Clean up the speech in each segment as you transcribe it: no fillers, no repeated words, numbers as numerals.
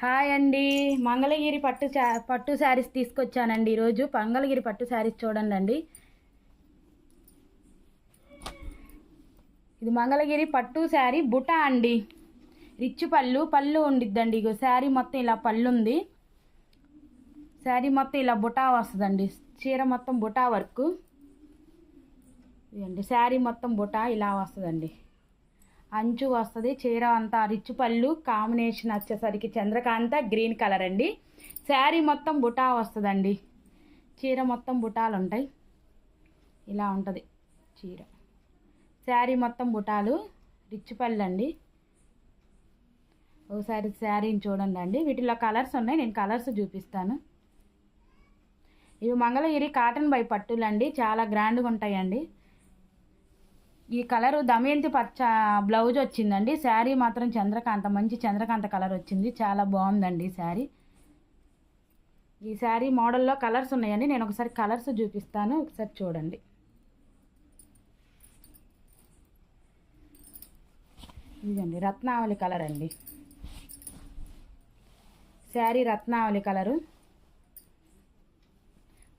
Hi అండి. మంగళగిరి పట్టు శారీస్ తీసుకొచ్చానండి ఈరోజు. మంగళగిరి పట్టు శారీస్ చూడండి అండి. ఇది మంగళగిరి పట్టు శారీ బుటా అండి. రిచ్ పళ్ళు ఉండిద్దండి. ఇగో శారీ మొత్తం ఇలా పళ్ళు ఉంది. శారీ మొత్తం ఇలా బుటా వస్తుందండి. చీర మొత్తం బుటా వర్క్ ఇదండి. శారీ మొత్తం బుటా ఇలా వస్తుందండి. అంచు వస్తుంది. చీర అంతా రిచ్ పళ్ళు కాంబినేషన్ వచ్చేసరికి చంద్రకాంత గ్రీన్ కలర్ అండి. శారీ మొత్తం బుటా వస్తుందండి. చీర మొత్తం బుటాలు ఉంటాయి. ఇలా ఉంటుంది చీర. శారీ మొత్తం బుటాలు రిచ్ పళ్ళు అండి. ఒకసారి శారీని చూడండి అండి. వీటిలో కలర్స్ ఉన్నాయి, నేను కలర్స్ చూపిస్తాను. ఇవి మంగళగిరి కాటన్ బై పట్టులండి. చాలా గ్రాండ్గా ఉంటాయండి. ఈ కలరు దమయంతి పచ్చ బ్లౌజ్ వచ్చిందండి. శారీ మాత్రం చంద్రకాంత, మంచి చంద్రకాంత కలర్ వచ్చింది. చాలా బాగుందండి శారీ. ఈ శారీ మోడల్లో కలర్స్ ఉన్నాయండి. నేను ఒకసారి కలర్స్ చూపిస్తాను, ఒకసారి చూడండి. ఇదండి రత్నావళి కలర్ అండి. శారీ రత్నావళి కలరు.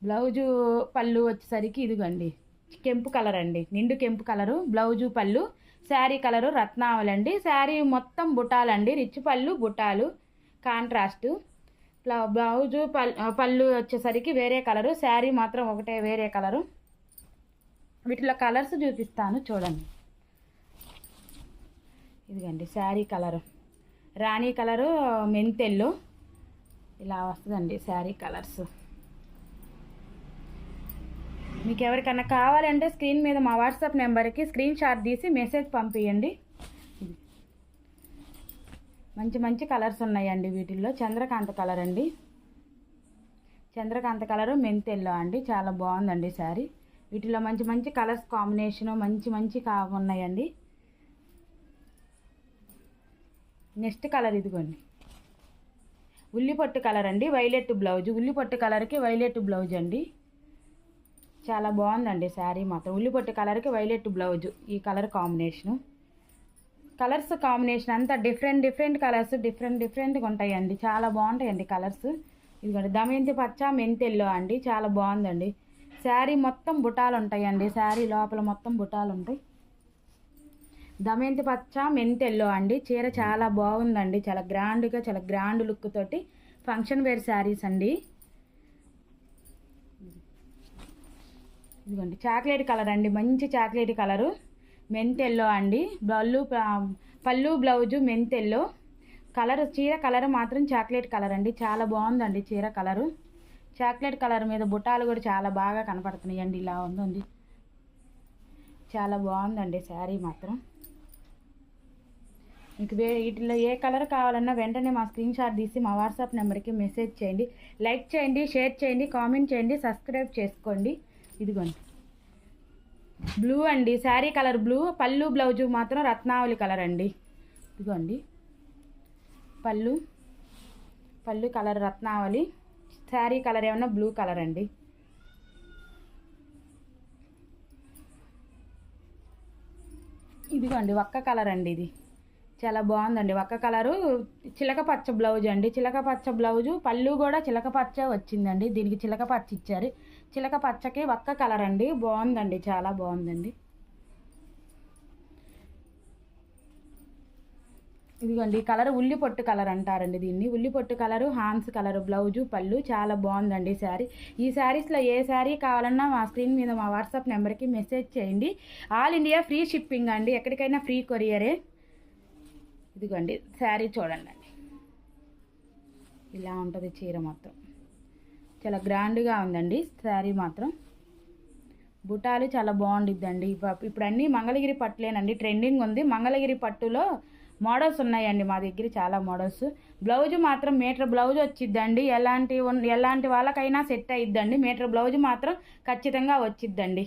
బ్లౌజు పళ్ళు వచ్చేసరికి ఇదిగండి కెంపు కలర్ అండి. నిండు కెంపు కలరు బ్లౌజు పళ్ళు. శారీ కలరు రత్నావళి అండి. శారీ మొత్తం బుటాలండి. రిచ్ పళ్ళు బుటాలు కాంట్రాస్ట్. బ్లౌజు పళ్ళు వచ్చేసరికి వేరే కలరు. శారీ మాత్రం ఒకటే వేరే కలరు. వీటిలో కలర్స్ చూపిస్తాను చూడండి. ఇదిగండి శారీ కలరు రాణి కలరు, మెంతెల్లో ఇలా వస్తుందండి శారీ కలర్స్. మీకు ఎవరికన్నా కావాలంటే స్క్రీన్ మీద మా వాట్సాప్ నెంబర్కి స్క్రీన్ షాట్ తీసి మెసేజ్ పంపించండి. మంచి మంచి కలర్స్ ఉన్నాయండి. వీటిల్లో చంద్రకాంత కలర్ అండి. చంద్రకాంత కలరు మెంతెల్లో అండి. చాలా బాగుందండి శారీ. వీటిలో మంచి మంచి కలర్స్ కాంబినేషను మంచి ఉన్నాయండి. నెక్స్ట్ కలర్ ఇదిగోండి ఉల్లిపొట్టు కలర్ అండి. Violet blouse. ఉల్లిపొట్టు కలర్కి వైలెట్ బ్లౌజ్ అండి. చాలా బాగుందండి శారీ మాత్రం. ఉల్లిపొట్టు కలర్కి వైలెట్ బ్లౌజ్. ఈ కలర్ కాంబినేషను. కలర్స్ కాంబినేషన్ అంతా డిఫరెంట్ కలర్స్ డిఫరెంట్గా ఉంటాయండి. చాలా బాగుంటాయండి కలర్స్. ఇదిగోండి దమయంతి పచ్చ మెంతెల్లో అండి. చాలా బాగుందండి. శారీ మొత్తం బుటాలు ఉంటాయండి. శారీ లోపల మొత్తం బుటాలు ఉంటాయి. దమయంతి పచ్చ మెంతెల్లో అండి. చీర చాలా బాగుందండి. చాలా గ్రాండ్గా, చాలా గ్రాండ్ లుక్ తోటి ఫంక్షన్ వేర్ శారీస్ అండి. ఇదిగోండి చాక్లెట్ కలర్ అండి. మంచి చాక్లెట్ కలరు మెంతెల్లో అండి. పళ్ళు బ్లౌజు మెంతెల్లో కలర్. చీర కలర్ మాత్రం చాక్లెట్ కలర్ అండి. చాలా బాగుందండి చీర కలరు. చాక్లెట్ కలర్ మీద బుటాలు కూడా చాలా బాగా కనపడుతున్నాయండి. ఇలా ఉందండి. చాలా బాగుందండి శారీ మాత్రం. మీకు వీటిలో ఏ కలర్ కావాలన్నా వెంటనే మా స్క్రీన్ షాట్ తీసి మా వాట్సాప్ నెంబర్కి మెసేజ్ చేయండి. లైక్ చేయండి, షేర్ చేయండి, కామెంట్ చేయండి, సబ్స్క్రైబ్ చేసుకోండి. ఇదిగోండి బ్లూ అండి. Sari colour blue. పళ్ళు బ్లౌజు మాత్రం రత్నావళి కలర్ అండి. ఇదిగోండి పళ్ళు కలర్ రత్నావళి. శారీ కలర్ ఏమన్నా బ్లూ కలర్ అండి. ఇదిగోండి ఒక్క కలర్ అండి. ఇది చాలా బాగుందండి. ఒక్క కలరు చిలక పచ్చ బ్లౌజ్ అండి. చిలక పచ్చ బ్లౌజు. పళ్ళు కూడా చిలక పచ్చ వచ్చిందండి. దీనికి చిలక పచ్చ ఇచ్చారు. చిలక పచ్చకి ఒక్క కలర్ అండి. బాగుందండి. చాలా బాగుందండి. ఇదిగోండి ఈ కలర్ ఉల్లిపొట్టు కలర్ అంటారండి దీన్ని. ఉల్లిపొట్టు కలరు హాన్స్ కలరు బ్లౌజు పళ్ళు. చాలా బాగుందండి శారీ. ఈ శారీస్లో ఏ శారీ కావాలన్నా మా స్క్రీన్ మీద మా వాట్సాప్ నెంబర్కి మెసేజ్ చేయండి. ఆల్ ఇండియా ఫ్రీ షిప్పింగ్ అండి. ఎక్కడికైనా ఫ్రీ కొరియరే. ఇదిగోండి శారీ చూడండి. ఇలా ఉంటుంది చీర మొత్తం. చాలా గ్రాండ్గా ఉందండి శారీ మాత్రం. బుటాలు చాలా బాగుండిద్దండి. ఇప్పుడు అన్నీ మంగళగిరి పట్టులేనండి. ట్రెండింగ్ ఉంది. మంగళగిరి పట్టులో మోడల్స్ ఉన్నాయండి మా దగ్గర, చాలా మోడల్స్. బ్లౌజ్ మాత్రం మీటర్ బ్లౌజ్ వచ్చిద్దండి. ఎలాంటి వాళ్ళకైనా సెట్ అయిద్దండి. మీటర్ బ్లౌజ్ మాత్రం ఖచ్చితంగా వచ్చిద్దండి.